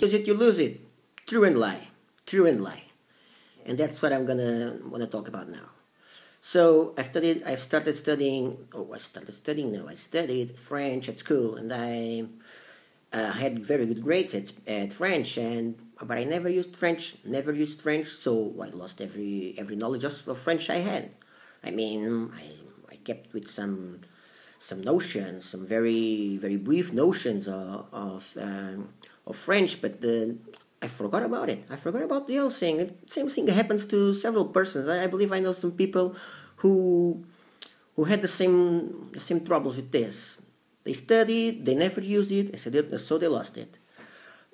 use it, you lose it. True and lie. True and lie. And that's what I'm gonna wanna talk about now. So I've started studying. Oh, I started studying. No, I studied French at school, and I had very good grades at French, but I never used French. Never used French, so I lost every knowledge of French I had. I mean, I kept with some notions, some very brief notions of French, but I forgot about it. I forgot about the whole thing. Same thing happens to several persons. I believe I know some people who had the same troubles with this. They studied, they never used it, so they lost it.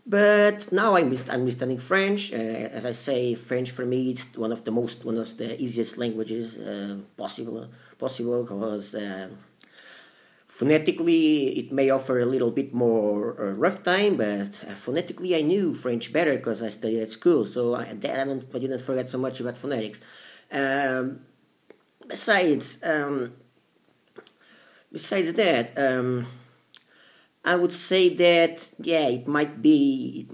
But now I'm studying French. As I say, French for me it's one of the easiest languages possible because phonetically it may offer a little bit more rough time, but phonetically I knew French better because I studied at school, so I didn't forget so much about phonetics. Um, besides, um, besides that. I would say that yeah, it might be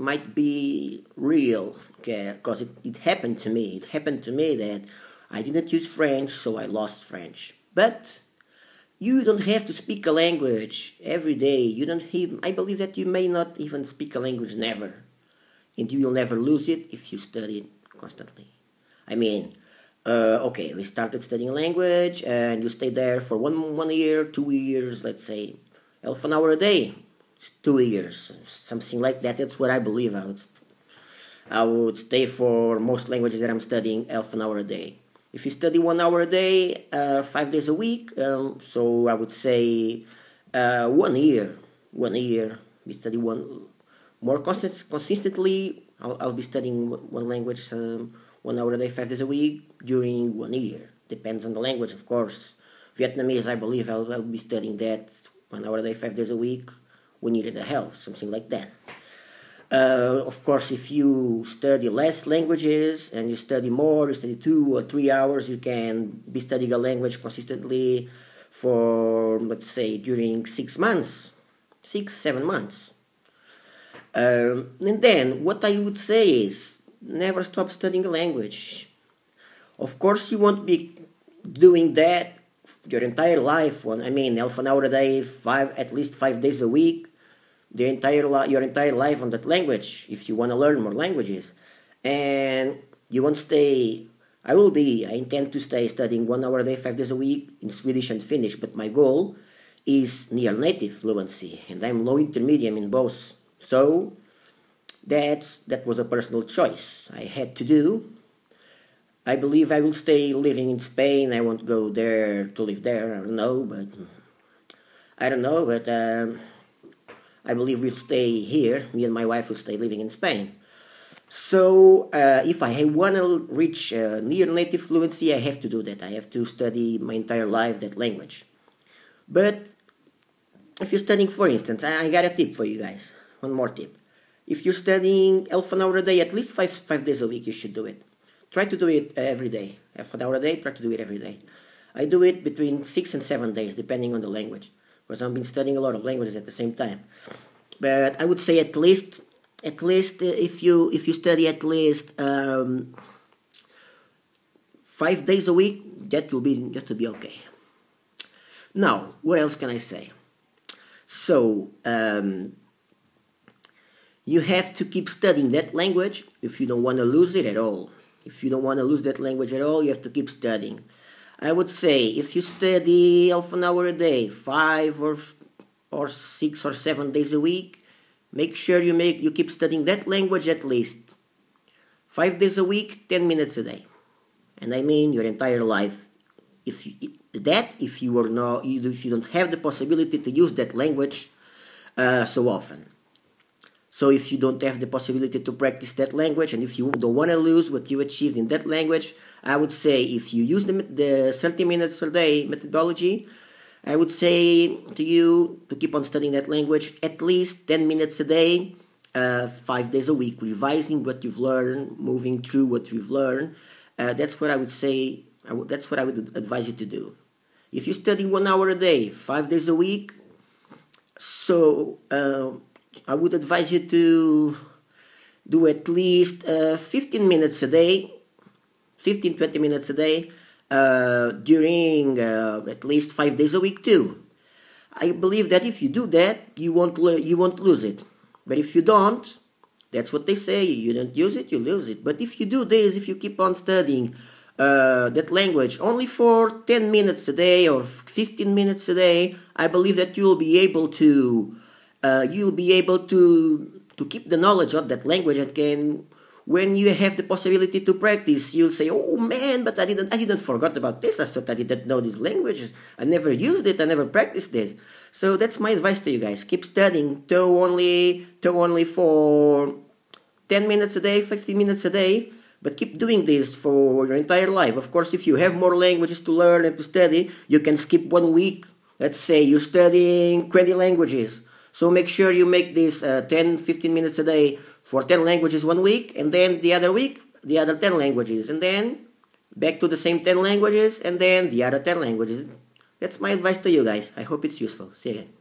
real, okay, because it happened to me. It happened to me that I didn't use French, so I lost French. But you don't have to speak a language every day. You don't have. I believe that you may not even speak a language never, and you will never lose it if you study it constantly. I mean, okay, we started studying a language, and you stay there for one year, 2 years, let's say, half an hour a day. It's 2 years, something like that. That's what I believe. I would stay for most languages that I'm studying half an hour a day. If you study 1 hour a day, 5 days a week, so I would say 1 year. 1 year, we study more consistently. I'll be studying one language 1 hour a day, 5 days a week during 1 year. Depends on the language, of course. Vietnamese, I believe I'll be studying that 1 hour a day, 5 days a week, 1 year and a half, something like that. Of course, if you study less languages and you study more, you study 2 or 3 hours, you can be studying a language consistently for, let's say, during 6 months, 6, 7 months. And then what I would say is never stop studying a language. Of course, you won't be doing that your entire life. I mean, half an hour a day, at least 5 days a week, your entire life on that language. If you want to learn more languages, and you won't stay. I intend to stay studying 1 hour a day, 5 days a week in Swedish and Finnish. But my goal is near native fluency, and I'm low intermediate in both. So that was a personal choice I had to do. I believe I will stay living in Spain. I won't go there to live there. I don't know, but I believe we'll stay here. Me and my wife will stay living in Spain. So if I want to reach near native fluency, I have to do that. I have to study my entire life that language. But if you're studying, for instance, I got a tip for you guys. One more tip. If you're studying half an hour a day, at least five days a week, you should do it. Try to do it every day. Half an hour a day, try to do it every day. I do it between 6 and 7 days, depending on the language, because I've been studying a lot of languages at the same time. But I would say at least if you study at least 5 days a week, that will be okay. Now, what else can I say? So you have to keep studying that language if you don't want to lose it at all. If you don't want to lose that language at all, you have to keep studying. I would say if you study half an hour a day, 5 or 6 or 7 days a week, make sure you keep studying that language at least 5 days a week, 10 minutes a day, and I mean your entire life. If you don't have the possibility to use that language so often. So if you don't have the possibility to practice that language, and if you don't want to lose what you achieved in that language, I would say if you use the 30 minutes a day methodology, I would say to you to keep on studying that language at least 10 minutes a day, 5 days a week, revising what you've learned, moving through what you've learned. That's what I would say. That's what I would advise you to do. If you study 1 hour a day, 5 days a week, so I would advise you to do at least 15 minutes a day, 15-20 minutes a day, during at least 5 days a week too. I believe that if you do that, you won't lose it. But if you don't, that's what they say. You don't use it, you lose it. But if you do this, if you keep on studying that language only for 10 minutes a day or 15 minutes a day, I believe that you'll be able to keep the knowledge of that language, and can, when you have the possibility to practice, you'll say, "Oh man, but I didn't forget about this. I thought I didn't know this language. I never used it. I never practiced this." So that's my advice to you guys. Keep studying, though only for 10 minutes a day, 15 minutes a day, but keep doing this for your entire life. Of course, if you have more languages to learn and to study, you can skip 1 week. Let's say you're studying 20 languages. So make sure you make this 10, 15 minutes a day for 10 languages 1 week, and then the other week, the other 10 languages, and then back to the same 10 languages, and then the other 10 languages. That's my advice to you guys. I hope it's useful. See you again.